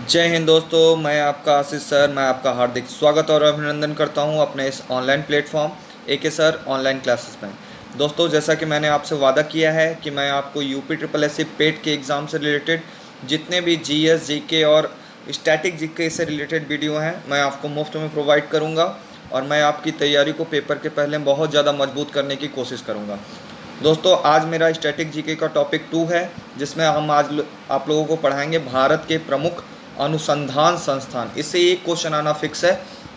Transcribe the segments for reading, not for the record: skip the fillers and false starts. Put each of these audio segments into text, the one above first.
जय हिंद दोस्तों, मैं आपका आशीष सर। मैं आपका हार्दिक स्वागत और अभिनंदन करता हूं अपने इस ऑनलाइन प्लेटफॉर्म एके सर ऑनलाइन क्लासेस में। दोस्तों, जैसा कि मैंने आपसे वादा किया है कि मैं आपको यूपी ट्रिपल एस सी पेट के एग्ज़ाम से रिलेटेड जितने भी जीएस जीके और स्टैटिक जीके से रिलेटेड वीडियो हैं मैं आपको मुफ्त में प्रोवाइड करूँगा और मैं आपकी तैयारी को पेपर के पहले बहुत ज़्यादा मजबूत करने की कोशिश करूँगा। दोस्तों, आज मेरा स्टैटिक जीके का टॉपिक 2 है, जिसमें हम आज आप लोगों को पढ़ाएंगे भारत के प्रमुख अनुसंधान संस्थान। इससे एक क्वेश्चन आना फिक्स है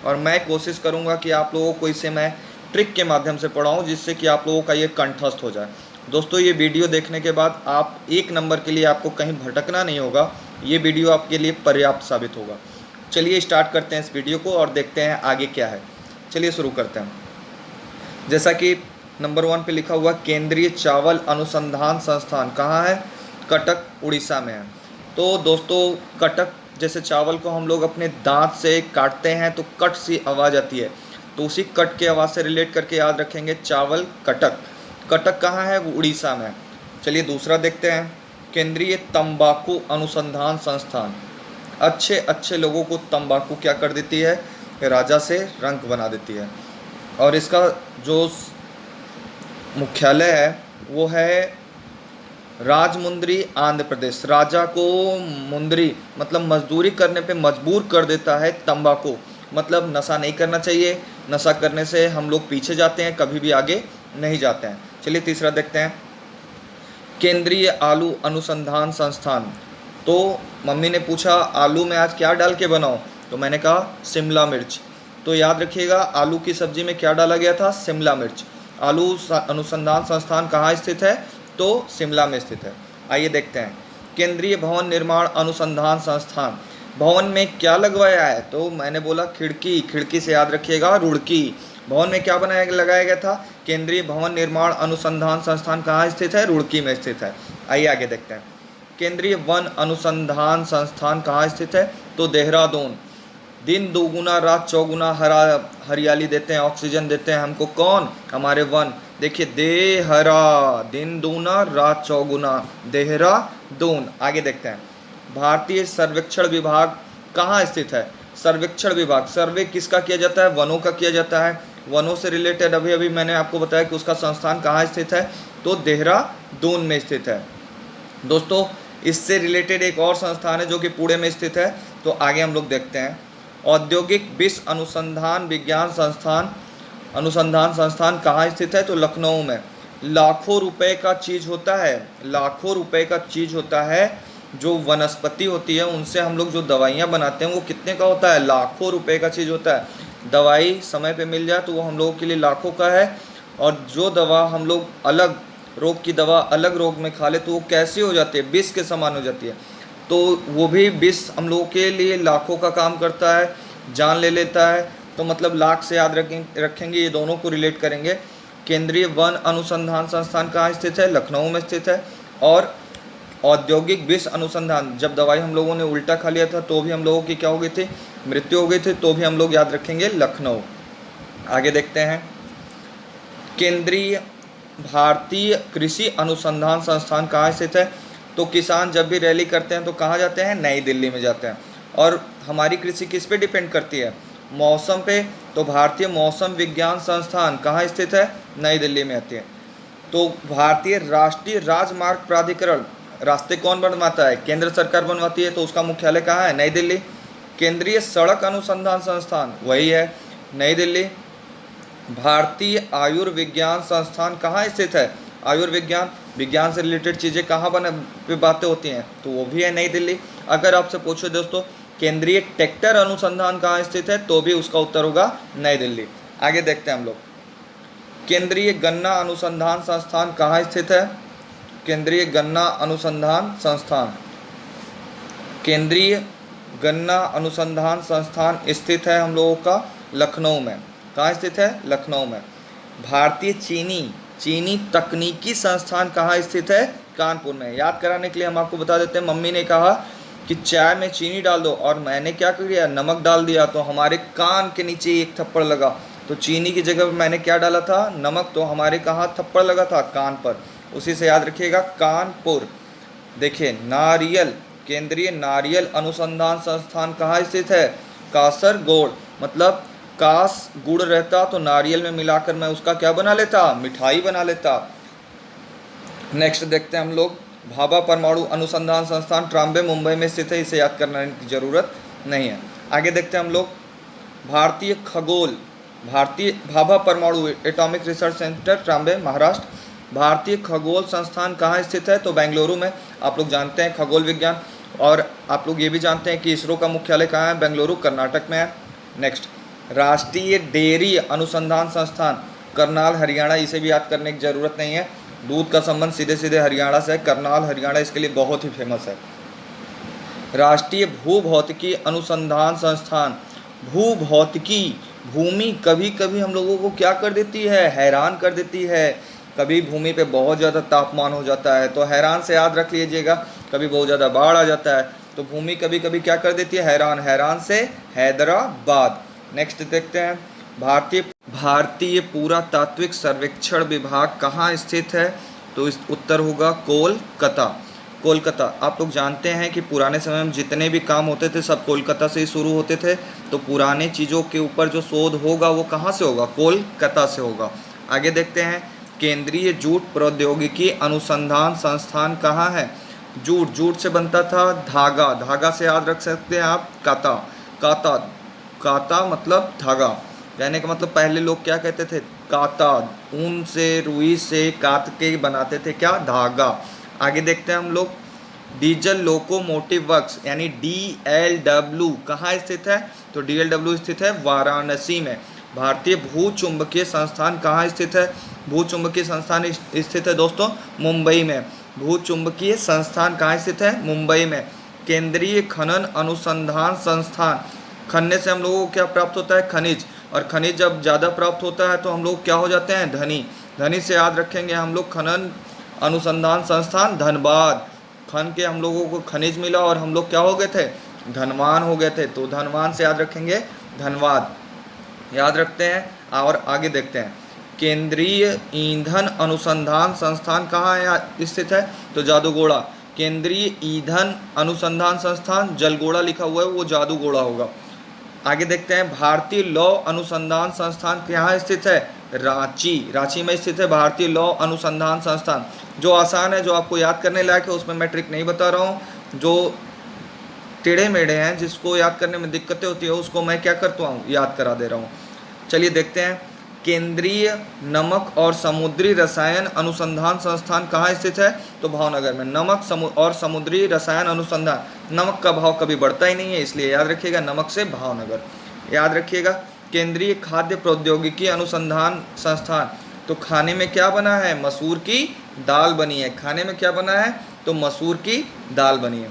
और मैं कोशिश करूंगा कि आप लोगों को इसे मैं ट्रिक के माध्यम से पढ़ाऊं, जिससे कि आप लोगों का ये कंठस्थ हो जाए। दोस्तों, ये वीडियो देखने के बाद आप एक नंबर के लिए आपको कहीं भटकना नहीं होगा। ये वीडियो आपके लिए पर्याप्त साबित होगा। चलिए स्टार्ट करते हैं इस वीडियो को और देखते हैं आगे क्या है। चलिए शुरू करते हैं। जैसा कि नंबर 1 पे लिखा हुआ केंद्रीय चावल अनुसंधान संस्थान कहाँ है? कटक, उड़ीसा में है। तो दोस्तों, कटक जैसे चावल को हम लोग अपने दांत से काटते हैं तो कट सी आवाज़ आती है, तो उसी कट के आवाज़ से रिलेट करके याद रखेंगे चावल कटक। कटक कहाँ है? वो उड़ीसा में है। चलिए दूसरा देखते हैं। केंद्रीय तंबाकू अनुसंधान संस्थान। अच्छे अच्छे लोगों को तंबाकू क्या कर देती है? राजा से रंक बना देती है। और इसका जो मुख्यालय है वो है राजमुंद्री, आंध्र प्रदेश। राजा को मुंद्री मतलब मजदूरी करने पे मजबूर कर देता है तंबाकू। मतलब नशा नहीं करना चाहिए, नशा करने से हम लोग पीछे जाते हैं, कभी भी आगे नहीं जाते हैं। चलिए तीसरा देखते हैं। केंद्रीय आलू अनुसंधान संस्थान। तो मम्मी ने पूछा आलू में आज क्या डाल के बनाओ, तो मैंने कहा शिमला मिर्च। तो याद रखिएगा, आलू की सब्जी में क्या डाला गया था? शिमला मिर्च। आलू अनुसंधान संस्थान कहाँ स्थित है? तो शिमला में स्थित है। आइए देखते हैं। केंद्रीय भवन निर्माण अनुसंधान संस्थान। भवन में क्या लगवाया है? तो मैंने बोला खिड़की। खिड़की से याद रखिएगा रुड़की। भवन में क्या लगाया गया था? केंद्रीय भवन निर्माण अनुसंधान संस्थान कहाँ स्थित है? रुड़की में स्थित है। आइए आगे देखते हैं। केंद्रीय वन अनुसंधान संस्थान कहाँ स्थित है? तो देहरादून। दिन दोगुना रात चौगुना हरियाली देते हैं, ऑक्सीजन देते हैं हमको कौन? हमारे वन। देखिए देहरा, दिन दूना रात चौगुना, देहरादून। आगे देखते हैं। भारतीय सर्वेक्षण विभाग कहाँ स्थित है? सर्वेक्षण विभाग, सर्वे किसका किया जाता है? वनों का किया जाता है। वनों से रिलेटेड अभी अभी मैंने आपको बताया कि उसका संस्थान कहाँ स्थित है? तो देहरादून में स्थित है। दोस्तों, इससे रिलेटेड एक और संस्थान है जो कि पुणे में स्थित है। तो आगे हम लोग देखते हैं। औद्योगिक विष अनुसंधान विज्ञान संस्थान अनुसंधान संस्थान कहाँ स्थित है? तो लखनऊ में। लाखों रुपए का चीज़ होता है, लाखों रुपए का चीज़ होता है। जो वनस्पति होती है उनसे हम लोग जो दवाइयाँ बनाते हैं वो कितने का होता है? लाखों रुपए का चीज़ होता है। दवाई समय पे मिल जाए तो वो हम लोगों के लिए लाखों का है। और जो दवा हम लोग अलग रोग की दवा अलग रोग में खा ले तो वो कैसी हो जाती है? विष के समान हो जाती है। तो वो भी विष हम लोगों के लिए लाखों का काम करता है, जान ले लेता है। तो मतलब लाख से याद रखेंगे, ये दोनों को रिलेट करेंगे। केंद्रीय वन अनुसंधान संस्थान कहाँ स्थित है? लखनऊ में स्थित है। और औद्योगिक विष अनुसंधान, जब दवाई हम लोगों ने उल्टा खा लिया था तो भी हम लोगों की क्या हो गई थी? मृत्यु हो गई थी। तो भी हम लोग याद रखेंगे लखनऊ। आगे देखते हैं। केंद्रीय भारतीय कृषि अनुसंधान संस्थान कहाँ स्थित है? तो किसान जब भी रैली करते हैं तो कहाँ जाते हैं? नई दिल्ली में जाते हैं। और हमारी कृषि किस पे डिपेंड करती है? मौसम पे। तो भारतीय मौसम विज्ञान संस्थान कहाँ स्थित है? नई दिल्ली में आती है। तो भारतीय राष्ट्रीय राजमार्ग प्राधिकरण, रास्ते कौन बनवाता है? केंद्र सरकार बनवाती है। तो उसका मुख्यालय कहाँ है? नई दिल्ली। केंद्रीय सड़क अनुसंधान संस्थान वही है, नई दिल्ली। भारतीय आयुर्विज्ञान संस्थान कहाँ स्थित है? आयुर्विज्ञान, विज्ञान से रिलेटेड चीज़ें कहाँ पे बातें होती हैं? तो वो भी है नई दिल्ली। अगर आपसे पूछो दोस्तों केंद्रीय ट्रैक्टर अनुसंधान कहाँ स्थित है, तो भी उसका उत्तर होगा नई दिल्ली। आगे देखते हैं हम लोग। केंद्रीय गन्ना अनुसंधान संस्थान कहाँ स्थित है? केंद्रीय गन्ना अनुसंधान संस्थान, केंद्रीय गन्ना अनुसंधान संस्थान स्थित है हम लोगों का लखनऊ में। कहाँ स्थित है? लखनऊ में। भारतीय चीनी चीनी तकनीकी संस्थान कहाँ स्थित है? कानपुर में। याद कराने के लिए हम आपको बता देते हैं। मम्मी ने कहा कि चाय में चीनी डाल दो और मैंने क्या किया? नमक डाल दिया। तो हमारे कान के नीचे एक थप्पड़ लगा। तो चीनी की जगह मैंने क्या डाला था? नमक। तो हमारे कहाँ थप्पड़ लगा था? कान पर। उसी से याद रखिएगा कानपुर। देखिए नारियल केंद्रीय नारियल अनुसंधान संस्थान कहाँ स्थित है? कासरगोड। मतलब कास गुड़ रहता तो नारियल में मिलाकर मैं उसका क्या बना लेता? मिठाई बना लेता। नेक्स्ट देखते हैं हम लोग, भाभा परमाणु अनुसंधान संस्थान ट्राम्बे मुंबई में स्थित है, इसे याद करने की जरूरत नहीं है। आगे देखते हैं हम लोग, भारतीय खगोल, भारतीय भाभा परमाणु atomic research centre Trombay Maharashtra. भारतीय खगोल संस्थान कहाँ स्थित है? तो बेंगलुरु में। आप लोग जानते हैं खगोल विज्ञान। और आप लोग ये भी जानते हैं कि इसरो का मुख्यालय कहाँ है? बेंगलुरु कर्नाटक में है। नेक्स्ट, राष्ट्रीय डेयरी अनुसंधान संस्थान करनाल हरियाणा, इसे भी याद करने की जरूरत नहीं है। दूध का संबंध सीधे सीधे हरियाणा से है। करनाल हरियाणा इसके लिए बहुत ही फेमस है। राष्ट्रीय भूभौतिकी अनुसंधान संस्थान, भूभौतिकी, भूमि कभी कभी हम लोगों को क्या कर देती है? हैरान कर देती है। कभी भूमि पे बहुत ज़्यादा तापमान हो जाता है तो हैरान से याद रख लीजिएगा। कभी बहुत ज़्यादा बाढ़ आ जाता है तो भूमि कभी कभी क्या कर देती है? हैरान। हैरान से हैदराबाद। नेक्स्ट देखते हैं, भारतीय पुरातात्विक सर्वेक्षण विभाग कहाँ स्थित है? तो इस उत्तर होगा कोलकाता। कोलकाता। आप लोग जानते हैं कि पुराने समय में जितने भी काम होते थे सब कोलकाता से ही शुरू होते थे। तो पुराने चीज़ों के ऊपर जो शोध होगा वो कहाँ से होगा? कोलकाता से होगा। आगे देखते हैं, केंद्रीय जूट प्रौद्योगिकी अनुसंधान संस्थान कहाँ है? जूट, जूट से बनता था धागा। धागा से याद रख सकते हैं आप काता। काता, काता मतलब धागा। कहने का मतलब पहले लोग क्या कहते थे? काता। ऊन से, रुई से कात के बनाते थे क्या? धागा। आगे देखते हैं हम लोग, डीजल लोकोमोटिव वर्क्स यानी DLW कहाँ स्थित है? तो DLW स्थित है वाराणसी में। भारतीय भूचुंबकीय संस्थान कहाँ स्थित है? भूचुंबकीय संस्थान स्थित है दोस्तों मुंबई में। भूचुंबकीय संस्थान कहाँ स्थित है? मुंबई में। केंद्रीय खनन अनुसंधान संस्थान, खनने से हम लोगों को क्या प्राप्त होता है? खनिज। और खनिज जब ज़्यादा प्राप्त होता है तो हम लोग क्या हो जाते हैं? धनी। धनी से याद रखेंगे हम लोग खनन अनुसंधान संस्थान धनबाद। खन के हम लोगों को खनिज मिला और हम लोग क्या हो गए थे? धनवान हो गए थे। तो धनवान से याद रखेंगे धनबाद। याद रखते हैं। और आगे देखते हैं, केंद्रीय ईंधन अनुसंधान संस्थान कहाँ है स्थित है? तो जादूगोड़ा। केंद्रीय ईंधन अनुसंधान संस्थान, जलगोड़ा लिखा हुआ है वो जादूगोड़ा होगा। आगे देखते हैं, भारतीय लौ अनुसंधान संस्थान कहाँ स्थित है? रांची। रांची में स्थित है भारतीय लौ अनुसंधान संस्थान। जो आसान है, जो आपको याद करने लायक है, उसमें मैं ट्रिक नहीं बता रहा हूँ। जो टेढ़े मेढ़े हैं, जिसको याद करने में दिक्कतें होती है, उसको मैं क्या करता हूँ? याद करा दे रहा हूँ। चलिए देखते हैं, केंद्रीय नमक और समुद्री रसायन अनुसंधान संस्थान कहाँ स्थित है? तो भावनगर में। नमक और समुद्री रसायन अनुसंधान, नमक का भाव कभी बढ़ता ही नहीं है, इसलिए याद रखिएगा नमक से भावनगर। याद रखिएगा, केंद्रीय खाद्य प्रौद्योगिकी अनुसंधान संस्थान, तो खाने में क्या बना है? मसूर की दाल बनी है। खाने में क्या बना है? तो मसूर की दाल बनी है।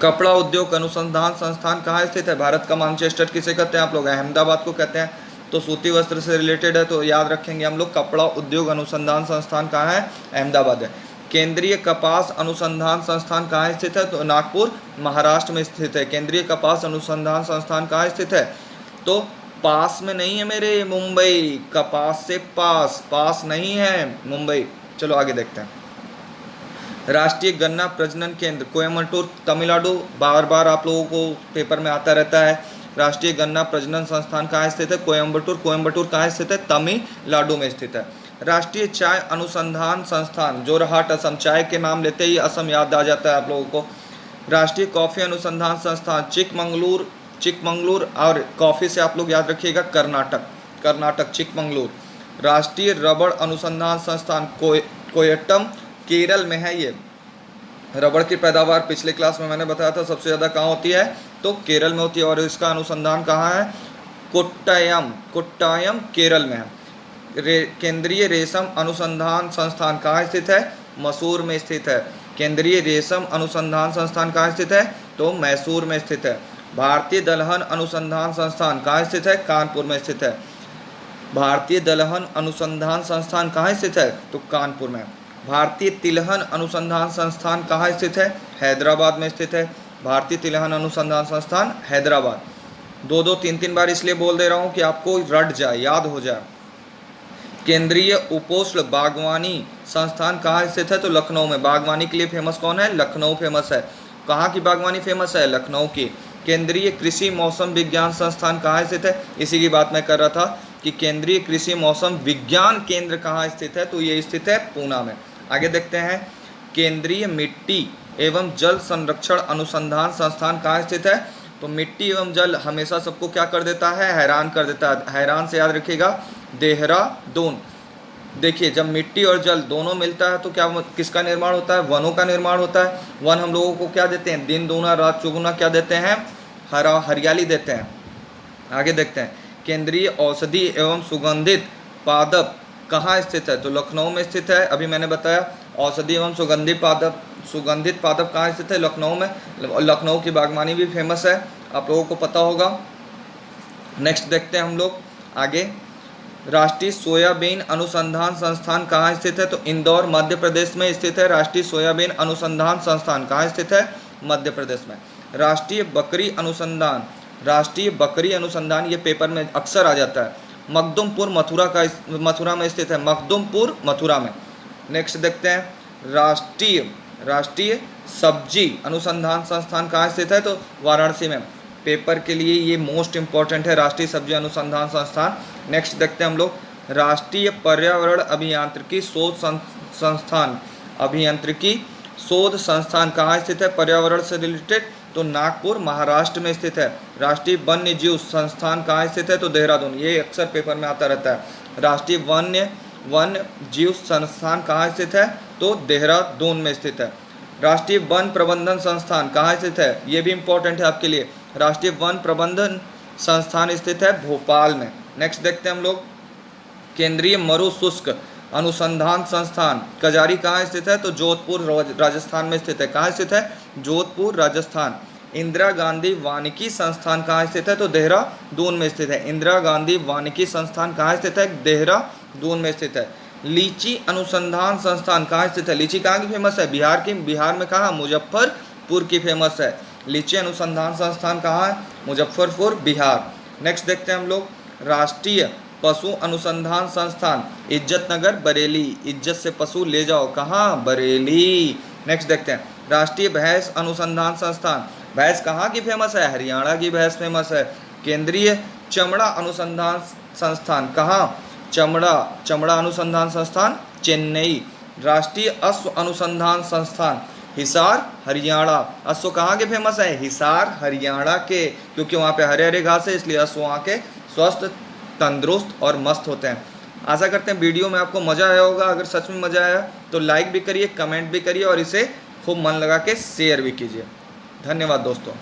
कपड़ा उद्योग अनुसंधान संस्थान कहाँ स्थित है? भारत का मैनचेस्टर किसे कहते हैं आप लोग? अहमदाबाद को कहते हैं। तो सूती वस्त्र से रिलेटेड है तो याद रखेंगे हम लोग, कपड़ा उद्योग अनुसंधान संस्थान कहाँ है? अहमदाबाद है। केंद्रीय कपास अनुसंधान संस्थान कहाँ स्थित है? तो नागपुर महाराष्ट्र में स्थित है। केंद्रीय कपास अनुसंधान संस्थान कहाँ स्थित है? तो पास में नहीं है मेरे, मुंबई। कपास से पास, पास नहीं है मुंबई। चलो आगे देखते हैं, राष्ट्रीय गन्ना प्रजनन केंद्र कोयम्बटूर तमिलनाडु, बार बार आप लोगों को पेपर में आता रहता है। राष्ट्रीय गन्ना प्रजनन संस्थान कहाँ स्थित है? कोयम्बटूर। कोयम्बटूर कहाँ स्थित है? तमिलनाडु में स्थित है। राष्ट्रीय चाय अनुसंधान संस्थान, जोरहाट असम। चाय के नाम लेते ही असम याद आ जाता है आप लोगों को। राष्ट्रीय कॉफ़ी अनुसंधान संस्थान चिकमंगलूर। चिकमंगलूर, और कॉफ़ी से आप लोग याद रखिएगा कर्नाटक। कर्नाटक, चिकमंगलूर। राष्ट्रीय रबड़ अनुसंधान संस्थान कोयट्टम, केरल में है ये। रबड़ की पैदावार पिछले क्लास में मैंने बताया था सबसे ज़्यादा कहाँ होती है? तो केरल में होती है। और इसका अनुसंधान कहाँ है? कोट्टायम। कोट्टायम केरल में है। केंद्रीय रेशम अनुसंधान संस्थान कहाँ स्थित है? मैसूर में स्थित है। केंद्रीय रेशम अनुसंधान संस्थान कहाँ स्थित है? तो मैसूर में स्थित है। भारतीय दलहन अनुसंधान संस्थान कहाँ स्थित है? कानपुर में स्थित है। भारतीय दलहन अनुसंधान संस्थान कहाँ स्थित है? तो कानपुर में। भारतीय तिलहन अनुसंधान संस्थान कहाँ स्थित है? हैदराबाद में स्थित है। भारतीय तिलहन अनुसंधान संस्थान हैदराबाद। दो दो तीन तीन बार इसलिए बोल दे रहा हूँ कि आपको रट जाए, याद हो जाए। केंद्रीय उपोष्ण बागवानी संस्थान कहाँ स्थित है? तो लखनऊ में। बागवानी के लिए फेमस कौन है? लखनऊ फेमस है। कहाँ की बागवानी फेमस है? लखनऊ की। केंद्रीय कृषि मौसम विज्ञान संस्थान कहाँ स्थित है? इसी की बात मैं कर रहा था कि केंद्रीय कृषि मौसम विज्ञान केंद्र कहाँ स्थित है? तो ये स्थित है पूना में। आगे देखते हैं, केंद्रीय मिट्टी एवं जल संरक्षण अनुसंधान संस्थान कहाँ स्थित है? तो मिट्टी एवं जल हमेशा सबको क्या कर देता है? हैरान कर देता है। हैरान से याद रखिएगा, देहरादून। देखिए, जब मिट्टी और जल दोनों मिलता है तो क्या किसका निर्माण होता है? वनों का निर्माण होता है। वन हम लोगों को क्या देते हैं? दिन दूना रात चौगुना क्या देते हैं? हरियाली देते हैं। आगे देखते हैं, केंद्रीय औषधि एवं सुगंधित पादप कहाँ स्थित है? तो लखनऊ में स्थित है। अभी मैंने बताया औषधि एवं सुगंधित पादप कहाँ स्थित है? लखनऊ में। लखनऊ की बागवानी भी फेमस है, आप लोगों को पता होगा। नेक्स्ट देखते हैं हम लोग आगे, राष्ट्रीय सोयाबीन अनुसंधान संस्थान कहाँ स्थित है? तो इंदौर मध्य प्रदेश में स्थित है। राष्ट्रीय सोयाबीन अनुसंधान संस्थान कहाँ स्थित है? मध्य प्रदेश में। राष्ट्रीय बकरी अनुसंधान, ये पेपर में अक्सर आ जाता है, मखदुमपुर मथुरा में स्थित है। मखदुमपुर मथुरा में। नेक्स्ट देखते हैं, राष्ट्रीय सब्जी अनुसंधान संस्थान कहाँ स्थित है? तो वाराणसी में। पेपर के लिए ये मोस्ट इंपॉर्टेंट है, राष्ट्रीय सब्जी अनुसंधान संस्थान। नेक्स्ट देखते हैं हम लोग, राष्ट्रीय पर्यावरण अभियांत्रिकी शोध संस्थान कहाँ स्थित है पर्यावरण से रिलेटेड? तो नागपुर महाराष्ट्र में स्थित है। राष्ट्रीय वन्य जीव संस्थान कहाँ स्थित है? तो देहरादून। ये अक्सर पेपर में आता रहता है। राष्ट्रीय वन्य जीव संस्थान कहाँ स्थित है? तो देहरादून में स्थित है। राष्ट्रीय वन प्रबंधन संस्थान कहाँ स्थित है? ये भी इंपॉर्टेंट है आपके लिए। राष्ट्रीय वन प्रबंधन संस्थान स्थित है भोपाल में। नेक्स्ट देखते हैं हम लोग, केंद्रीय मरु शुष्क अनुसंधान संस्थान कजारी कहाँ स्थित है? तो जोधपुर राजस्थान में स्थित है। कहाँ स्थित है? जोधपुर राजस्थान। इंदिरा गांधी वानिकी संस्थान कहाँ स्थित है? तो देहरादून में स्थित है। इंदिरा गांधी वानिकी संस्थान कहाँ स्थित है? देहरादून में स्थित है। लीची अनुसंधान संस्थान कहाँ स्थित है? लीची कहाँ की फेमस है? बिहार में। कहाँ? मुजफ्फरपुर की फेमस है। लीची अनुसंधान संस्थान कहाँ है? मुजफ्फरपुर, बिहार। नेक्स्ट देखते हैं हम लोग, राष्ट्रीय पशु अनुसंधान संस्थान इज्जतनगर, बरेली। इज्जत से पशु ले जाओ, कहाँ? बरेली। नेक्स्ट देखते हैं, राष्ट्रीय भैंस अनुसंधान संस्थान। भैंस कहाँ की फेमस है? हरियाणा की भैंस फेमस है। केंद्रीय चमड़ा अनुसंधान संस्थान कहाँ? चमड़ा अनुसंधान संस्थान चेन्नई। राष्ट्रीय अश्व अनुसंधान संस्थान हिसार, हरियाणा। अश्व कहाँ के फेमस है? हिसार, हरियाणा के, क्योंकि वहाँ पे हरे हरे घास है, इसलिए अश्व वहाँ के स्वस्थ, तंदुरुस्त और मस्त होते हैं। आशा करते हैं वीडियो में आपको मज़ा आया होगा। अगर सच में मज़ा आया तो लाइक भी करिए, कमेंट भी करिए और इसे खूब मन लगा के शेयर भी कीजिए। धन्यवाद दोस्तों।